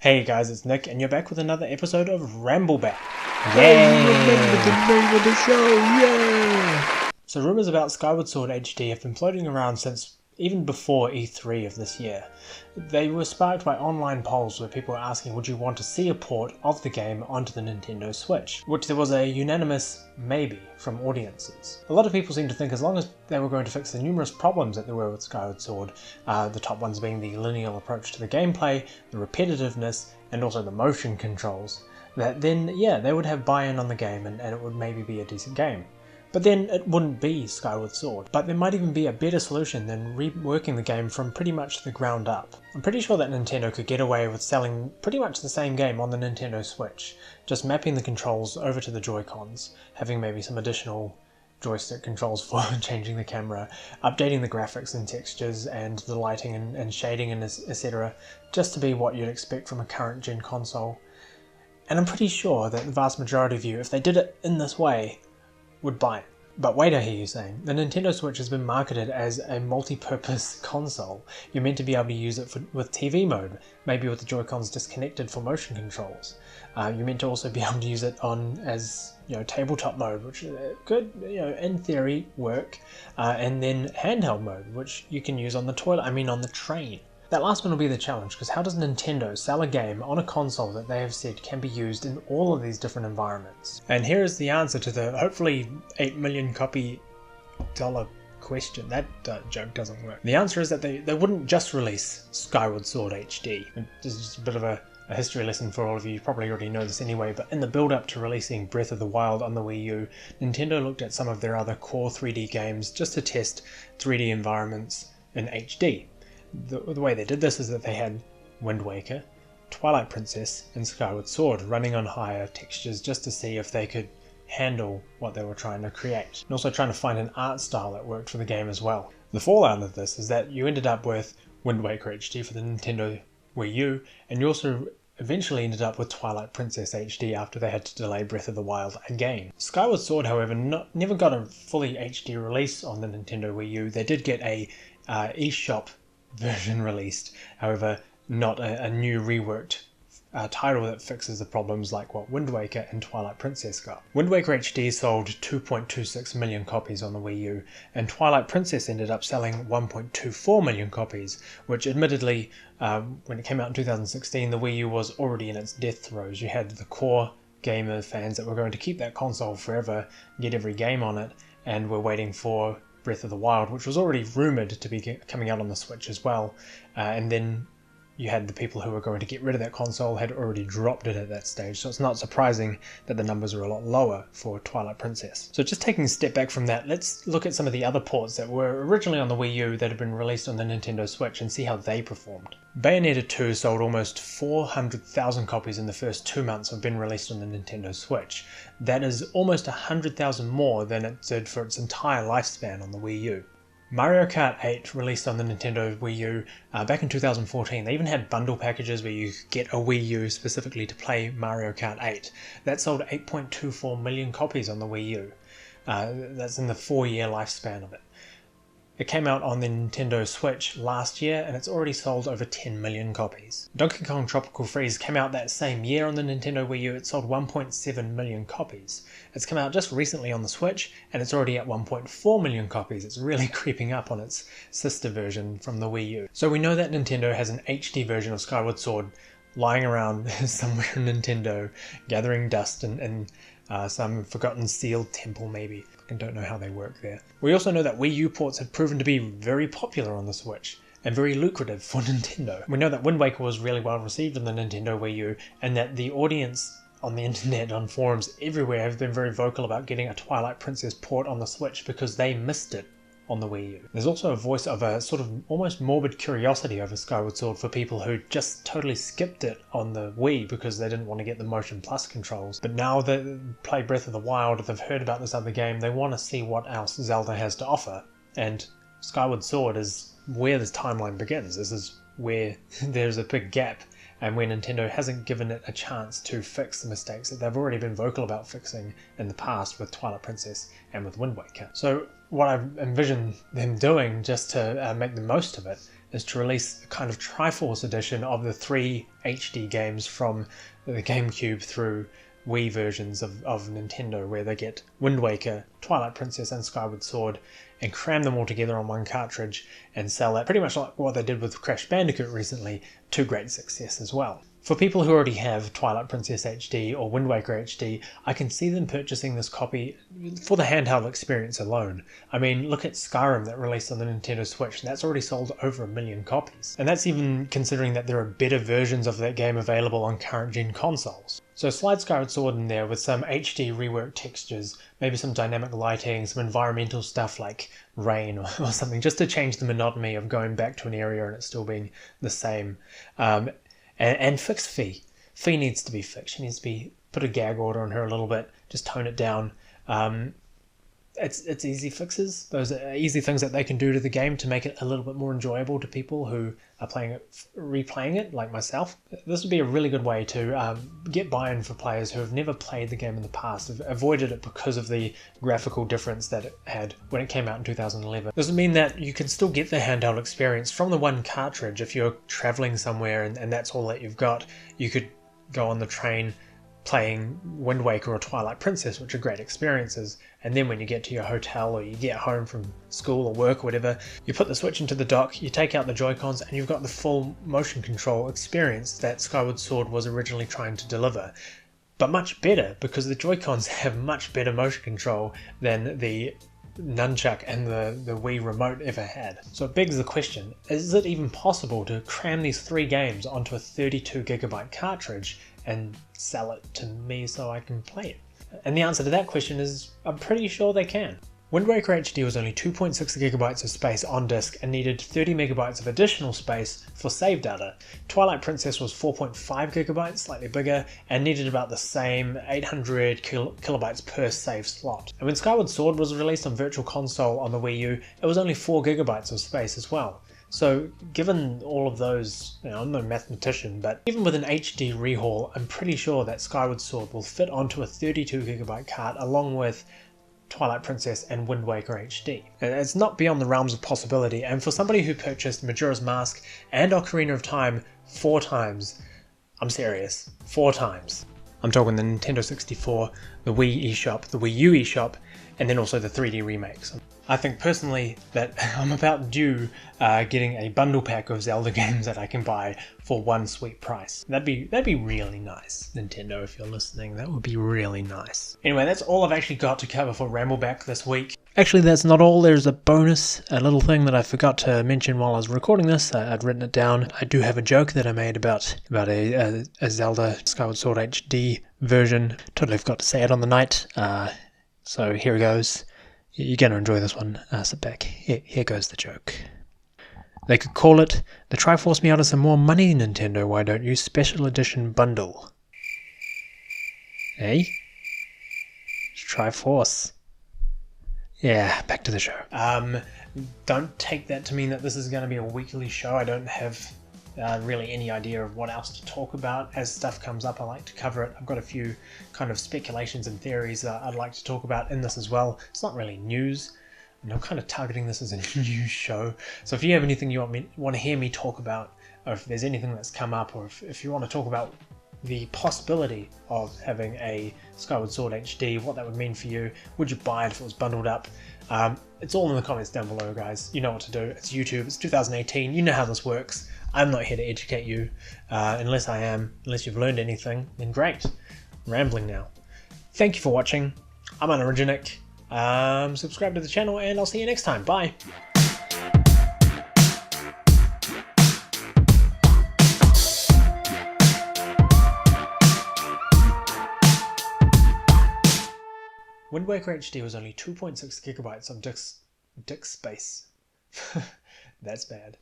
Hey guys, it's Nick, and you're back with another episode of Ramble Bak. Yay! Remember the name of the show, yeah! So rumours about Skyward Sword HD have been floating around since even before E3 of this year. They were sparked by online polls where people were asking would you want to see a port of the game onto the Nintendo Switch, which there was a unanimous maybe from audiences. A lot of people seem to think as long as they were going to fix the numerous problems that there were with Skyward Sword, the top ones being the linear approach to the gameplay, the repetitiveness, and also the motion controls, that then yeah, they would have buy-in on the game and it would maybe be a decent game. But then it wouldn't be Skyward Sword. But there might even be a better solution than reworking the game from pretty much the ground up. I'm pretty sure that Nintendo could get away with selling pretty much the same game on the Nintendo Switch, just mapping the controls over to the Joy-Cons, having maybe some additional joystick controls for changing the camera, updating the graphics and textures and the lighting and shading and etc. just to be what you'd expect from a current gen console. And I'm pretty sure that the vast majority of you, if they did it in this way, would buy it. But wait, I hear you saying, the Nintendo Switch has been marketed as a multi-purpose console. You're meant to be able to use it with TV mode, maybe with the Joy-Cons disconnected for motion controls. You're meant to also be able to use it on as tabletop mode, which could in theory work, and then handheld mode, which you can use on the toilet. on the train. That last one will be the challenge, because how does Nintendo sell a game on a console that they have said can be used in all of these different environments? And here is the answer to the hopefully 8 million copy dollar question. That joke doesn't work. The answer is that they wouldn't just release Skyward Sword HD. This is just a bit of a history lesson for all of you. You probably already know this anyway, but in the build-up to releasing Breath of the Wild on the Wii U, Nintendo looked at some of their other core 3D games just to test 3D environments in HD. The way they did this is that they had Wind Waker, Twilight Princess, and Skyward Sword running on higher textures just to see if they could handle what they were trying to create, and also trying to find an art style that worked for the game as well. The fallout of this is that you ended up with Wind Waker HD for the Nintendo Wii U, and you also eventually ended up with Twilight Princess HD after they had to delay Breath of the Wild again. Skyward Sword, however, never got a fully HD release on the Nintendo Wii U. They did get a eShop version released, however not a new reworked title that fixes the problems like what Wind Waker and Twilight Princess got. Wind Waker HD sold 2.26 million copies on the Wii U, and Twilight Princess ended up selling 1.24 million copies, which admittedly, when it came out in 2016, the Wii U was already in its death throes. You had the core gamer fans that were going to keep that console forever, get every game on it, and were waiting for Breath of the Wild, which was already rumoured to be coming out on the Switch as well, and then you had the people who were going to get rid of that console had already dropped it at that stage, so it's not surprising that the numbers are a lot lower for Twilight Princess. So just taking a step back from that, let's look at some of the other ports that were originally on the Wii U that have been released on the Nintendo Switch and see how they performed. Bayonetta 2 sold almost 400,000 copies in the first 2 months of being released on the Nintendo Switch. That is almost 100,000 more than it did for its entire lifespan on the Wii U. Mario Kart 8 released on the Nintendo Wii U back in 2014. They even had bundle packages where you could get a Wii U specifically to play Mario Kart 8. That sold 8.24 million copies on the Wii U. That's in the 4-year lifespan of it. It came out on the Nintendo Switch last year and it's already sold over 10 million copies. Donkey Kong Tropical Freeze came out that same year on the Nintendo Wii U. It sold 1.7 million copies. It's come out just recently on the Switch and it's already at 1.4 million copies. It's really creeping up on its sister version from the Wii U. So we know that Nintendo has an HD version of Skyward Sword lying around somewhere in Nintendo, gathering dust in some forgotten sealed temple maybe. I don't know how they work there. We also know that Wii U ports have proven to be very popular on the Switch and very lucrative for Nintendo. We know that Wind Waker was really well received on the Nintendo Wii U and that the audience on the internet, on forums everywhere, have been very vocal about getting a Twilight Princess port on the Switch because they missed it on the Wii U. There's also a voice of a sort of almost morbid curiosity over Skyward Sword for people who just totally skipped it on the Wii because they didn't want to get the Motion Plus controls. But now they play Breath of the Wild, they've heard about this other game, they want to see what else Zelda has to offer. And Skyward Sword is where this timeline begins. This is where there's a big gap and where Nintendo hasn't given it a chance to fix the mistakes that they've already been vocal about fixing in the past with Twilight Princess and with Wind Waker. So what I envision them doing just to make the most of it is to release a kind of Triforce edition of the 3 HD games from the GameCube through Wii versions of Nintendo, where they get Wind Waker, Twilight Princess and Skyward Sword and cram them all together on one cartridge and sell that pretty much like what they did with Crash Bandicoot recently, to great success as well. For people who already have Twilight Princess HD or Wind Waker HD, I can see them purchasing this copy for the handheld experience alone. I mean, look at Skyrim that released on the Nintendo Switch, and that's already sold over 1 million copies. And that's even considering that there are better versions of that game available on current gen consoles. So slide Skyward Sword in there with some HD reworked textures, maybe some dynamic lighting, some environmental stuff like rain or something, just to change the monotony of going back to an area and it still being the same. And fix Fee. Fee needs to be fixed. She needs to be put a gag order on her a little bit, just tone it down. It's easy fixes. Those are easy things that they can do to the game to make it a little bit more enjoyable to people who are playing it, replaying it, like myself. This would be a really good way to get buy-in for players who have never played the game in the past, have avoided it because of the graphical difference that it had when it came out in 2011. This would mean that you can still get the handheld experience from the one cartridge. If you're traveling somewhere and that's all that you've got, you could go on the train playing Wind Waker or Twilight Princess, which are great experiences, and then when you get to your hotel or you get home from school or work or whatever, you put the Switch into the dock, you take out the Joy-Cons, and you've got the full motion control experience that Skyward Sword was originally trying to deliver. But much better, because the Joy-Cons have much better motion control than the nunchuck and the Wii remote ever had. So it begs the question, is it even possible to cram these 3 games onto a 32GB cartridge and sell it to me so I can play it? And the answer to that question is, I'm pretty sure they can. Wind Waker HD was only 2.6GB of space on disk and needed 30MB of additional space for save data. Twilight Princess was 4.5GB, slightly bigger, and needed about the same 800 kilobytes per save slot. And when Skyward Sword was released on Virtual Console on the Wii U, it was only 4GB of space as well. So given all of those, I'm no mathematician, but even with an HD rehaul, I'm pretty sure that Skyward Sword will fit onto a 32GB cart along with Twilight Princess and Wind Waker HD. It's not beyond the realms of possibility, and for somebody who purchased Majora's Mask and Ocarina of Time 4 times, I'm serious, 4 times. I'm talking the Nintendo 64, the Wii eShop, the Wii U eShop, and then also the 3D remakes. I think personally that I'm about due getting a bundle pack of Zelda games that I can buy for one sweet price. That'd be really nice, Nintendo, if you're listening. That would be really nice. Anyway, that's all I've actually got to cover for Ramble Bak this week. Actually, that's not all. There's a bonus, a little thing that I forgot to mention while I was recording this. I'd written it down. I do have a joke that I made about a Zelda Skyward Sword HD version. Totally forgot to say it on the night. So here it goes. You're going to enjoy this one. Sit back. Here goes the joke. They could call it the Triforce Me Out of Some More Money, Nintendo, Why Don't You Special Edition Bundle. Eh? Triforce. Yeah, back to the show. Don't take that to mean that this is going to be a weekly show. I don't have really any idea of what else to talk about. As stuff comes up, I like to cover it. I've got a few kind of speculations and theories that I'd like to talk about in this as well. It's not really news, and I'm kind of targeting this as a news show. So if you have anything you want to hear me talk about, or if there's anything that's come up, or if you want to talk about the possibility of having a Skyward Sword HD, what that would mean for you, would you buy it if it was bundled up? It's all in the comments down below, guys. You know what to do. It's YouTube. It's 2018. You know how this works. I'm not here to educate you, unless you've learned anything, then great. I'm rambling now. Thank you for watching. I'm Unoriginal. Subscribe to the channel, and I'll see you next time. Bye. Wind Waker HD was only 2.6GB of disk space. That's bad.